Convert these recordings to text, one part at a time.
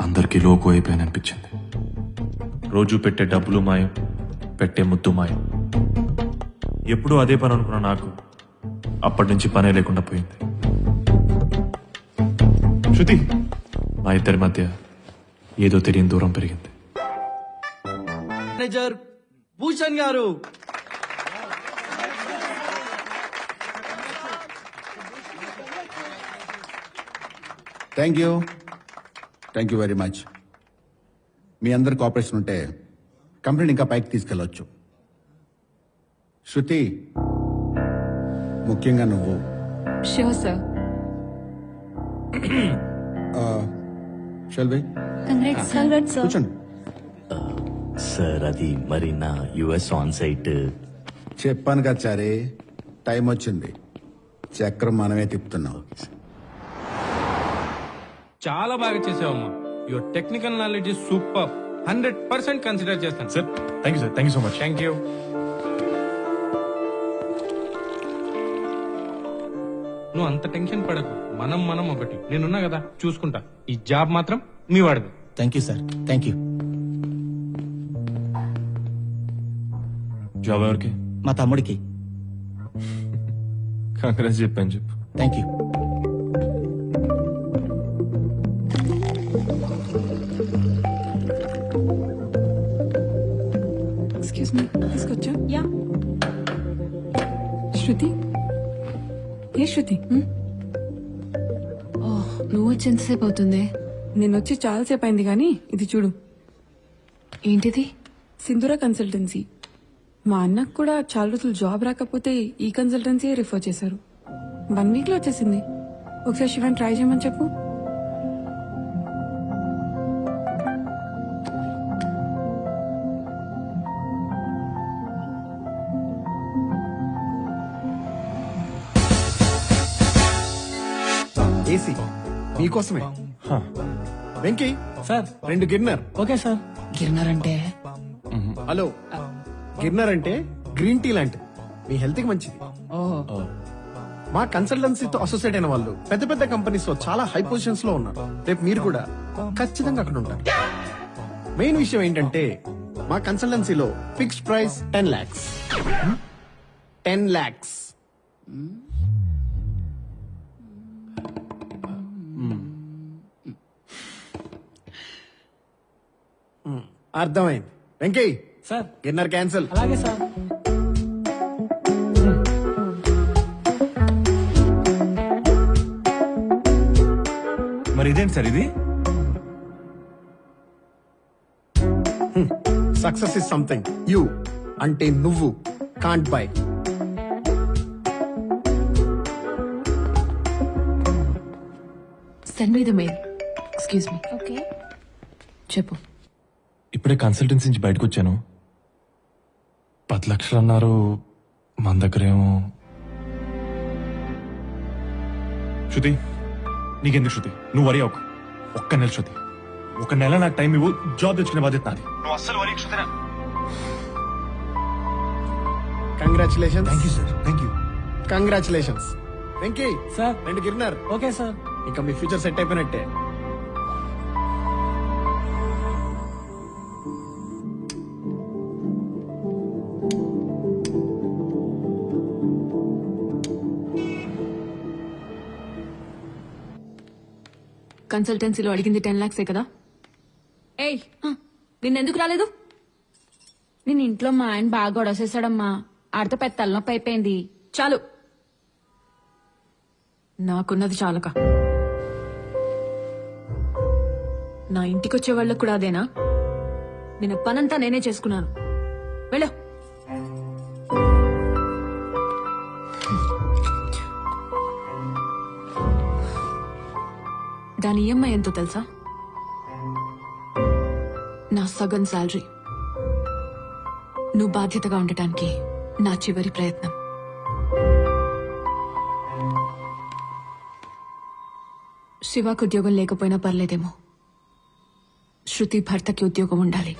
అందరికీ లోకు అయిపోయాననిపించింది. రోజు పెట్టే డబ్బులు మాయం, పెట్టే ముద్దు మాయం. ఎప్పుడూ అదే పని అనుకున్న నాకు అప్పటి నుంచి పనే లేకుండా పోయింది. శృతి, మా ఇద్దరి మధ్య ఏదో తెలియని దూరం పెరిగింది. మేనేజర్ భూషణ్ గారు, థ్యాంక్ యూ వెరీ మచ్. మీ అందరి కోఆపరేషన్ ఉంటే కంపెనీని ఇంకా పైకి తీసుకెళ్ళొచ్చు. శృతి, ముఖ్యంగా నువ్వు. Sure, sir. షెల్వి, Congrats, sir. కూర్చోండి. సార్ అది మరి నా యుఎస్ ఆన్ సైట్. చెప్పాను కదా చారి, టైం వచ్చింది. చక్రం మనమే తిప్పుతున్నాం. చాలా బాగా చేసావమ్మా. Your technical knowledge is super. 100% consider చేస్తాను sir, thank you so much. Thank you. నువ్వు అంత టెన్షన్ పడకు. మనం ఒకటి. నేనున్నా కదా, చూసుకుంటా. ఈ జాబ్ మాత్రం మీ వాడిది. Thank you sir, thank you. Job ఎవరికి? మా తమ్ముడికి. కాంగ్రెస్ చెప్పాను చెప్పు. Thank you. Excuse me. తీసుకొచ్చా? యా. శృతి, ఏ శృతి? నువ్వు వచ్చి ఎంతసేపు అవుతుంది? నేను వచ్చి చాలాసేపు అయింది కానీ ఇది చూడు. ఏంటిది? సింధూర కన్సల్టెన్సీ. మా అన్నకు కూడా చాలా రోజులు జాబ్ రాకపోతే ఈ కన్సల్టెన్సీ రిఫర్ చేశారు. 1 వీక్ లో వచ్చేసింది. ఒకసారి శివన్ ట్రై చేయమని చెప్పు. ఏసీ మీకోసమే. వెంకీ సార్, 2 గిన్నర్. Okay sir. గిర్నర్ అంటే? హలో, గిన్నర్ అంటే గ్రీన్ టీ లాంటిది, మీ హెల్త్ కి మంచిది. మా కన్సల్టెన్సీతో అసోసియేట్ అయిన వాళ్ళు పెద్ద పెద్ద కంపెనీస్ లో చాలా హై పొజిషన్స్ లో ఉన్నారు. రేపు మీరు కూడా ఖచ్చితంగా అక్కడ ఉంటారు. మెయిన్ విషయం ఏంటంటే మా కన్సల్టెన్సీలో ఫిక్స్డ్ ప్రైస్ 10 lakhs. 10 lakhs. అర్థమైంది. వెంకీ సార్, గిన్నర్ క్యాన్సిల్. అలాగే సార్. మరి ఇదేంటి సార్ ఇది? సక్సెస్ ఇస్ సంథింగ్ యూ అంటే నువ్వు can't by. Send me the mail. Excuse me. Okay. చెప్పు. ఇప్పుడే కన్సల్టెన్సీ నుంచి బయటకు వచ్చాను. 10 లక్షలు అన్నారు. మన దగ్గరేమో. శృతి, నీకెందుకు శృతి? నువ్వు వరి అవ్వకు. ఒక్క నెల శృతి, 1 నెల నాకు టైం ఇవ్వు. జాబ్ తెచ్చుకునే బాధ్యత నాది. నువ్వు అస్సలు వరి Shruti. Congratulations. Thank you sir, thank you. Congratulations. Venky sir, 2 గిన్నర్. Okay sir. ఇంకా మీ ఫ్యూచర్ సెట్ అయిపోయినట్టే. కన్సల్టెన్సీలో అడిగింది 10 lakhs కదా? ఏయ్, నిన్నెందుకు రాలేదు? నేను ఇంట్లో మా ఆయన బాగా గొడవసేసాడమ్మా. ఆడితో పెద్ద తలనొప్పి అయిపోయింది. చాలు. నాకున్నది చాలక నా ఇంటికొచ్చే వాళ్ళకు కూడా అదేనా? నేను పనంతా నేనే చేసుకున్నాను. వెళ్ళు. దాని ఈఎంఐ ఎంతో తెలుసా? నా సగం శాలరీ. నువ్వు బాధ్యతగా ఉండటానికి నా చివరి ప్రయత్నం. శివాకు ఉద్యోగం లేకపోయినా పర్లేదేమో, శృతి భర్తకి ఉద్యోగం ఉండాలి.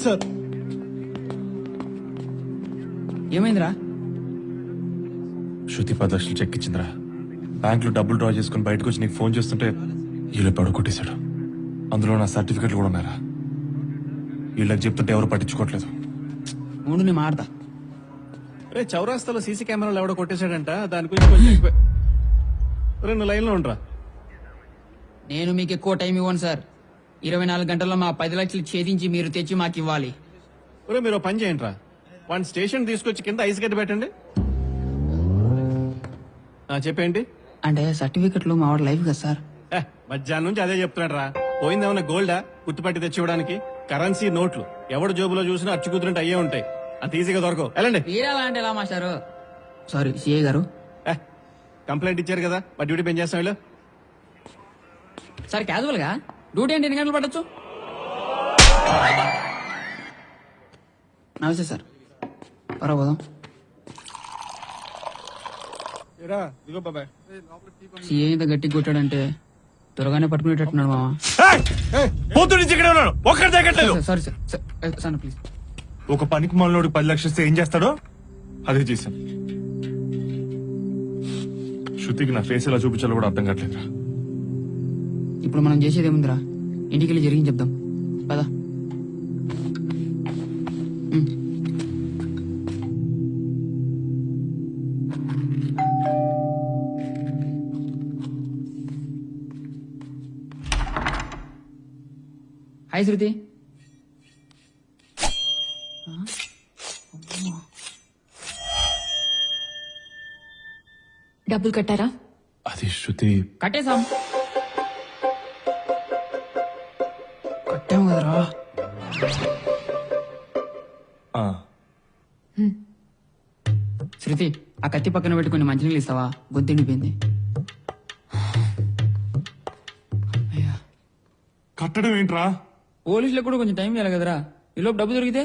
సార్. ఏమైందిరా? శృతి 10 లక్షలు చెక్ ఇచ్చిందిరా. బ్యాంక్ లో డబ్బులు డ్రా చేసుకుని బయటకు వచ్చి నీకు ఫోన్ చేస్తుంటే వీళ్ళు పడుకొట్టేశాడు. అందులో నా సర్టిఫికెట్లు కూడా ఉన్నారా. వీళ్ళకి చెప్తుంటే ఎవరు పట్టించుకోవట్లేదు. మూడు నేను మాడతా. రే చౌరాస్తాలో సీసీ కెమెరాలు ఎవడో కొట్టేశాడంట, దాని గురించి కొంచెం ఎక్కువ. రెండు లైన్లో ఉండరా. నేను మీకు ఎక్కువ టైం ఇవ్వను సార్. 24 గంటల్లో మా 10 లక్షలు ఛేదించి మీరు తెచ్చి మాకు ఇవ్వాలి. ఒరే మీరు ఓ పని చేయండి రా, వన్ స్టేషన్ తీసుకొచ్చి కింద ఐస్ గడ్డ పెట్టండి. చెప్పేంటి? అంటే సర్టిఫికెట్లు మా వాడి లైఫ్ కదా సార్. మధ్యాహ్నం నుంచి అదే చెప్తున్నాడు రా. పోయిందేమన్నా గోల్డా గుర్తుపట్టి తెచ్చి ఇవ్వడానికి? కరెన్సీ నోట్లు ఎవడు జోబులో చూసినా అచ్చు కుదిరినట్టు అయ్యే ఉంటాయి. అంత ఈజీగా దొరకవు. వెళ్ళండి. మీరెలా అంటే ఎలా మాస్టారు? సారీ సిఐ గారు. కంప్లైంట్ ఇచ్చారు కదా, మా డ్యూటీ పెంచేస్తాం చేస్తాం వీళ్ళు. సార్ క్యాజువల్ గా డ్యూటీ అంటే ఎన్ని గంటలు పట్టచ్చు? నమస్తే సార్. పర్వాలేదు. సిఐ ఇంత గట్టి కొట్టాడంటే త్వరగానే పట్టుకునేటట్టున్నాడు మామ. పొద్దు నుంచి ఇక్కడే ఉన్నాను, ఒక్కడి తగ్గట్లేదు. Sorry sir. Sir please. ఒక పనికి మనలోడు 10 లక్షలు ఇస్తే ఏం చేస్తాడో అదే చేశాను. శృతికి నా ఫేస్ ఎలా చూపించాలో కూడా అర్థం కావట్లేదురా. ఇప్పుడు మనం చేసేది ఏముందిరా, ఇంటికి వెళ్ళి జరిగింది చెప్దాం పదా. హాయ్ శృతి. డబ్బులు కట్టారా? అది శృతి. కట్టేశాం. కట్టాం కదరా. ఆ, శృతి ఆ కత్తి పక్కన పెట్టుకుని మంచినీళ్ళు ఇస్తావా? గొంతెండిపోయింది. కట్టడం ఏంట్రా? పోలీసులకు కూడా కొంచెం టైం ఇవ్వాలి కదరా. ఈలోపు డబ్బు దొరికితే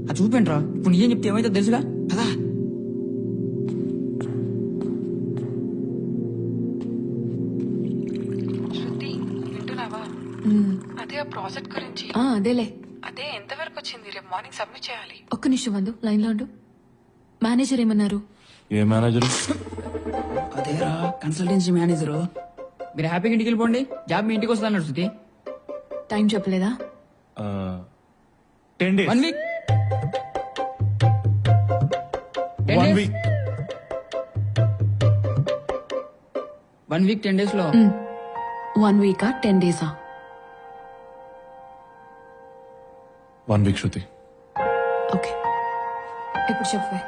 అది చూపండిరా. ఇప్పుడు నిజం చెప్తే ఏమైతే తెలుసుగా కదా. శృతి వింటున్నావా? అదే ఆ ప్రాజెక్ట్ గురించి. అదేలే. అదే ఎంతవరకు వచ్చింది? రేపు మార్నింగ్ సబ్మిట్ చేయాలి. ఒక్క నిమిషం వందు లైన్ లో ఉండు. మేనేజర్ ఏమన్నారు? ఏ మేనేజర్? అదేరా కన్సల్టెన్సీ మేనేజరు. మీరు హ్యాపీగా ఇంటికి వెళ్ళిపోండి, జాబ్ మీ ఇంటికి వస్తా అన్నాడు శృతి. టైం చెప్పలేదా? 10 days. 1 week. 1 week. 1 week 10 days లో 1 week 10 days? 1 week శృతి. ఓకే ఇప్పుడు చెప్పే.